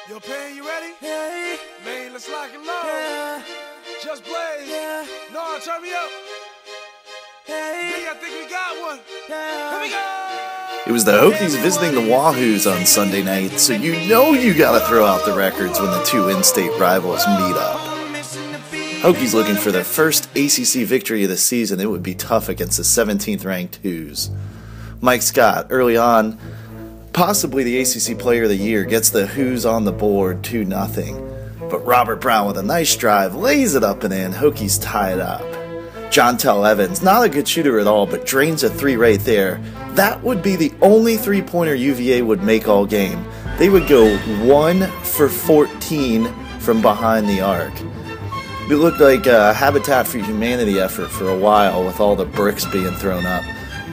Yo, Pan, you ready? Yeah. Man, let's lock and load. Yeah. Just Blaze. Yeah. No, turn me up. Yeah. I think we got one. Yeah. Here we go. It was the Hokies visiting the Wahoos on Sunday night, so you know you gotta throw out the records when the two in-state rivals meet up. Hokies looking for their first ACC victory of the season. It would be tough against the 17th ranked Hoos. Mike Scott, early on, possibly the ACC Player of the Year, gets the Hoos on the board 2-0. But Robert Brown with a nice drive lays it up and in. Hokies tie it up. Jontel Evans, not a good shooter at all, but drains a three right there. That would be the only three-pointer UVA would make all game. They would go 1 for 14 from behind the arc. It looked like a Habitat for Humanity effort for a while with all the bricks being thrown up.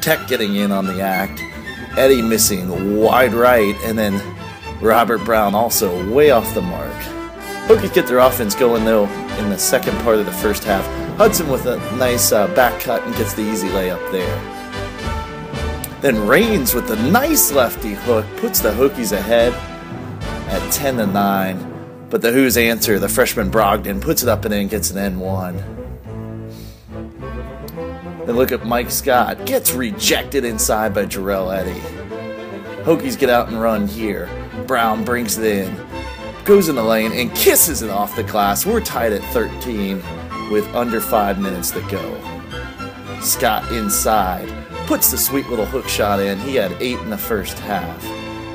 Tech getting in on the act. Eddie missing wide right, and then Robert Brown also way off the mark. Hokies get their offense going, though, in the second part of the first half. Hudson with a nice back cut and gets the easy layup there. Then Raines with the nice lefty hook puts the Hokies ahead at 10-9. But the Hoos answer. The freshman Brogdon puts it up and in, gets an N1. Then look at Mike Scott. Gets rejected inside by Jarrell Eddy. Hokies get out and run here. Brown brings it in. Goes in the lane and kisses it off the glass. We're tied at 13 with under 5 minutes to go. Scott inside. Puts the sweet little hook shot in. He had 8 in the first half.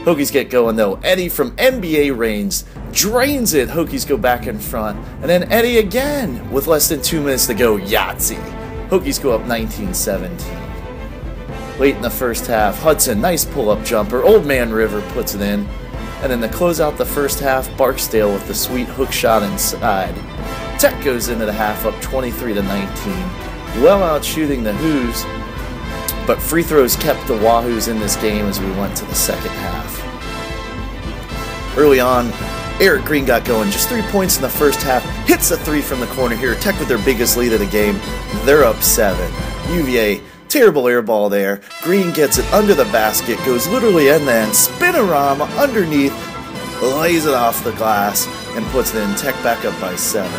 Hokies get going though. Eddie from NBA range drains it. Hokies go back in front. And then Eddie again with less than 2 minutes to go. Yahtzee. Hokies go up 19-17. Late in the first half, Hudson, nice pull-up jumper. Old Man River puts it in. And then to close out the first half, Barksdale with the sweet hook shot inside. Tech goes into the half up 23-19. Well out shooting the Hoos, but free throws kept the Wahoos in this game as we went to the second half. Early on, Eric Green got going, just 3 points in the first half, hits a three from the corner here. Tech with their biggest lead of the game, they're up 7. UVA, terrible air ball there. Green gets it under the basket, goes literally end to end, spinorama underneath, lays it off the glass, and puts it in. Tech back up by 7.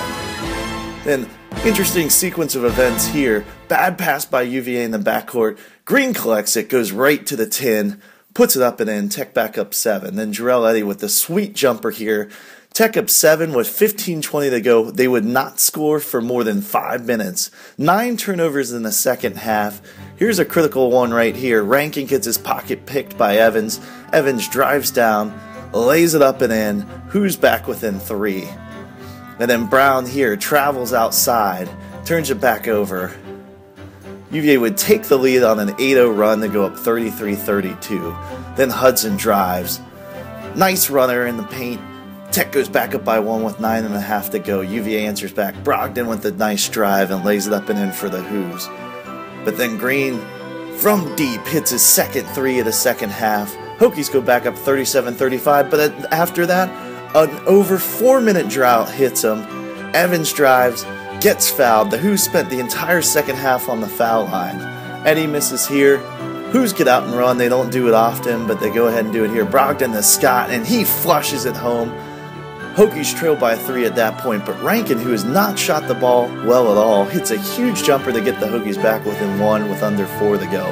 Then, interesting sequence of events here. Bad pass by UVA in the backcourt. Green collects it, goes right to the tin, puts it up and in. Tech back up 7. Then Jarrell Eddy with the sweet jumper here. Tech up 7 with 15:20 to go. They would not score for more than 5 minutes. 9 turnovers in the second half. Here's a critical one right here. Rankin gets his pocket picked by Evans. Evans drives down, lays it up and in. Who's back within 3? And then Brown here travels outside, turns it back over. UVA would take the lead on an 8-0 run to go up 33-32. Then Hudson drives. Nice runner in the paint. Tech goes back up by 1 with 9.5 to go. UVA answers back. Brogdon with a nice drive and lays it up and in for the Hoos. But then Green, from deep, hits his second 3 of the second half. Hokies go back up 37-35, but after that, an over 4-minute drought hits him. Evans drives, gets fouled. The Hoos spent the entire second half on the foul line. Eddie misses here. Hoos get out and run. They don't do it often, but they go ahead and do it here. Brogdon to Scott, and he flushes it home. Hokies trail by 3 at that point, but Rankin, who has not shot the ball well at all, hits a huge jumper to get the Hokies back within 1 with under 4 to go.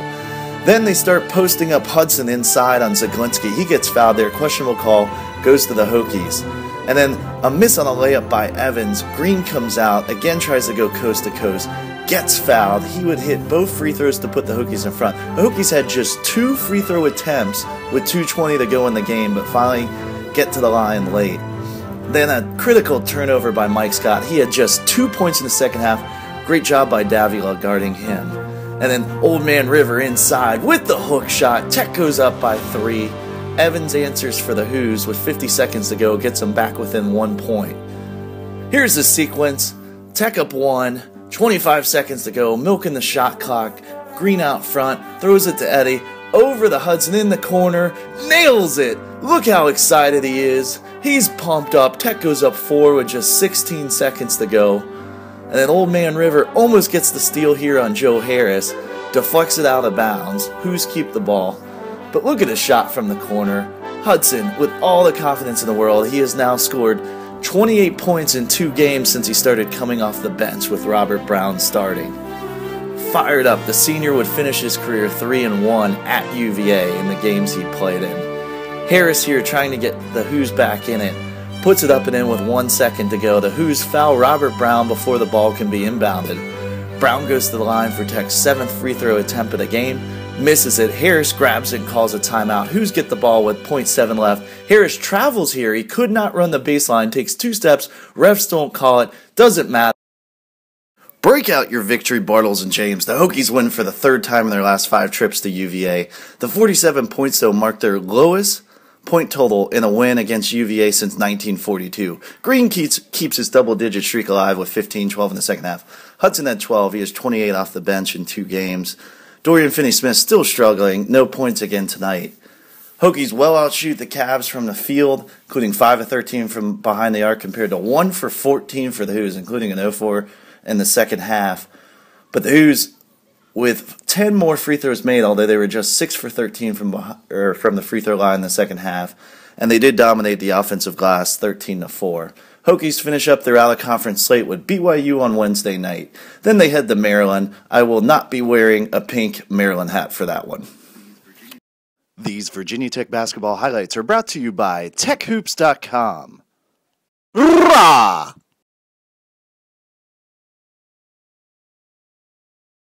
Then they start posting up Hudson inside on Zaglinski. He gets fouled there. Questionable call. Goes to the Hokies. And then a miss on a layup by Evans. Green comes out. Again tries to go coast to coast. Gets fouled. He would hit both free throws to put the Hokies in front. The Hokies had just 2 free throw attempts with 2:20 to go in the game, but finally get to the line late. Then a critical turnover by Mike Scott. He had just 2 points in the second half. Great job by Davila guarding him. And then Old Man River inside with the hook shot. Tech goes up by 3. Evans answers for the Hoos with 50 seconds to go. Gets them back within 1 point. Here's the sequence. Tech up 1. 25 seconds to go. Milking the shot clock. Green out front. Throws it to Eddie. Over the Hudson in the corner. Nails it. Look how excited he is. He's pumped up. Tech goes up 4 with just 16 seconds to go. And then Old Man River almost gets the steal here on Joe Harris. Deflects it out of bounds. Hoos keep the ball. But look at a shot from the corner. Hudson, with all the confidence in the world, he has now scored 28 points in 2 games since he started coming off the bench with Robert Brown starting. Fired up, the senior would finish his career 3-1 at UVA in the games he played in. Harris here trying to get the Hoos back in it. Puts it up and in with 1 second to go. The Hoos foul Robert Brown before the ball can be inbounded. Brown goes to the line for Tech's 7th free throw attempt of the game. Misses it. Harris grabs it and calls a timeout. Hoos get the ball with 0.7 left. Harris travels here. He could not run the baseline. Takes 2 steps. Refs don't call it. Doesn't matter. Break out your victory, Bartles and James. The Hokies win for the 3rd time in their last 5 trips to UVA. The 47 points, though, marked their lowest point total in a win against UVA since 1942. Green keeps his double-digit streak alive with 15-12 in the second half. Hudson had 12. He has 28 off the bench in 2 games. Dorian Finney-Smith still struggling. No points again tonight. Hokies well outshoot the Cavs from the field, including 5 of 13 from behind the arc compared to 1 for 14 for the Hoos, including an 0-4 in the second half. But the Hoos, with 10 more free throws made, although they were just 6 for 13 from the free throw line in the second half, and they did dominate the offensive glass 13-4. Hokies finish up their out-of-conference slate with BYU on Wednesday night. Then they head to Maryland. I will not be wearing a pink Maryland hat for that one. These Virginia Tech basketball highlights are brought to you by TechHoops.com. Rah!